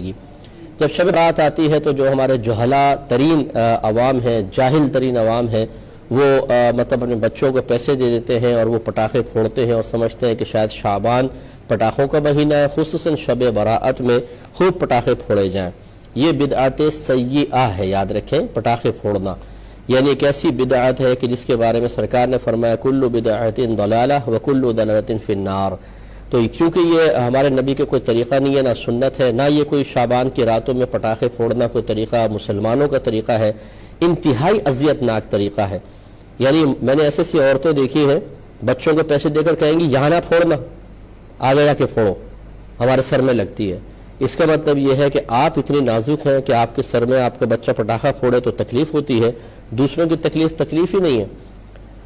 گی۔ جب شب برات آتی ہے تو جو ہمارے جہلا ترین عوام ہیں، جاہل ترین عوام ہیں، وہ مطلب اپنے بچوں کو پیسے دے دیتے ہیں اور وہ پٹاخے پھوڑتے ہیں اور سمجھتے ہیں کہ شاید شعبان پٹاخوں کا مہینہ ہے، خصوصاً شب برات میں خوب پٹاخے پھوڑے جائیں۔ یہ بدعت سیئہ ہے، یاد رکھیں، پٹاخے پھوڑنا یعنی ایک ایسی بدعت ہے کہ جس کے بارے میں سرکار نے فرمایا کل بدعت ضلالہ وکل ضلالۃ فی النار۔ تو چونکہ یہ ہمارے نبی کے کوئی طریقہ نہیں ہے، نہ سنت ہے، نہ یہ کوئی شعبان کی راتوں میں پٹاخے پھوڑنا کوئی طریقہ مسلمانوں کا طریقہ ہے، انتہائی اذیت ناک طریقہ ہے۔ یعنی میں نے ایسی عورتیں دیکھی ہیں، بچوں کو پیسے دے کر کہیں گی یہاں نہ پھوڑنا، آگے جا کے پھوڑو، ہمارے سر میں لگتی ہے۔ اس کا مطلب یہ ہے کہ آپ اتنی نازک ہیں کہ آپ کے سر میں آپ کا بچہ پٹاخہ پھوڑے تو تکلیف ہوتی ہے، دوسروں کی تکلیف ہی نہیں ہے۔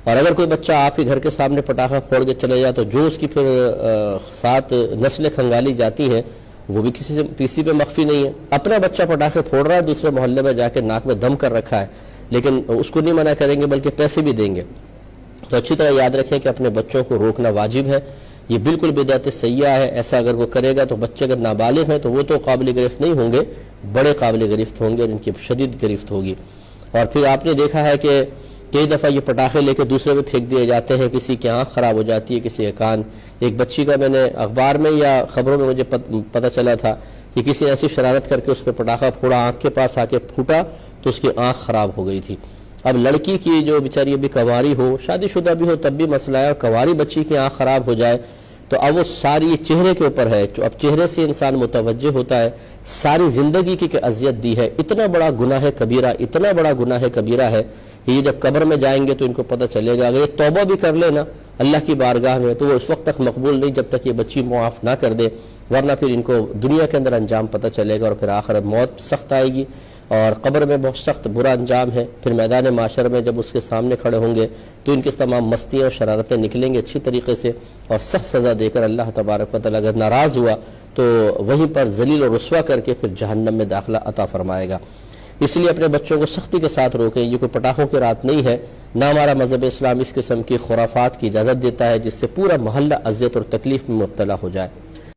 اور اگر کوئی بچہ آپ کے گھر کے سامنے پٹاخہ پھوڑ کے چلے جائے تو جو اس کی پھر ساتھ نسلیں کھنگالی جاتی ہیں وہ بھی کسی پہ مخفی نہیں ہے۔ اپنا بچہ پٹاخے پھوڑ رہا ہے، دوسرے محلے میں جا کے ناک میں دم کر رکھا ہے، لیکن اس کو نہیں منع کریں گے بلکہ پیسے بھی دیں گے۔ تو اچھی طرح یاد رکھیں کہ اپنے بچوں کو روکنا واجب ہے، یہ بالکل بدعت سیئہ ہے۔ ایسا اگر وہ کرے گا تو بچے اگر نابالغ ہیں تو وہ تو قابل گرفت نہیں ہوں گے، بڑے قابل گرفت ہوں گے اور ان کی شدید گرفت ہوگی۔ اور پھر آپ نے دیکھا ہے کہ کئی دفعہ یہ پٹاخے لے کے دوسرے پہ پھینک دیے جاتے ہیں، کسی کی آنکھ خراب ہو جاتی ہے، کسی کا کان۔ ایک بچی کا میں نے اخبار میں یا خبروں میں مجھے پتہ چلا تھا کہ کسی ایسی شرارت کر کے اس پہ پٹاخہ پھوڑا، آنکھ کے پاس آ کے پھوٹا تو اس کی آنکھ خراب ہو گئی تھی۔ اب لڑکی کی جو بیچاری ابھی کنواری ہو، شادی شدہ بھی ہو تب بھی مسئلہ ہے، اور کنواری بچی کی آنکھ خراب ہو جائے تو اب وہ ساری چہرے کے اوپر ہے، اب چہرے سے انسان متوجہ ہوتا ہے، ساری زندگی کی کہ اذیت دی ہے۔ اتنا بڑا گناہ کبیرہ، اتنا بڑا گناہ کبیرہ ہے کہ یہ جب قبر میں جائیں گے تو ان کو پتہ چلے گا۔ اگر یہ توبہ بھی کر لے نا اللہ کی بارگاہ میں تو وہ اس وقت تک مقبول نہیں جب تک یہ بچی معاف نہ کر دے، ورنہ پھر ان کو دنیا کے اندر انجام پتہ چلے گا اور پھر آخرت موت سخت آئے گی اور قبر میں بہت سخت برا انجام ہے۔ پھر میدان معاشر میں جب اس کے سامنے کھڑے ہوں گے تو ان کی تمام مستیاں اور شرارتیں نکلیں گے اچھی طریقے سے، اور سخت سزا دے کر اللہ تبارک و تعالیٰ اگر ناراض ہوا تو وہیں پر ذلیل و رسوا کر کے پھر جہنم میں داخلہ عطا فرمائے گا۔ اس لیے اپنے بچوں کو سختی کے ساتھ روکیں، یہ کوئی پٹاخوں کی رات نہیں ہے، نہ ہمارا مذہب اسلام اس قسم کی خرافات کی اجازت دیتا ہے جس سے پورا محلہ اذیت اور تکلیف میں مبتلا ہو جائے۔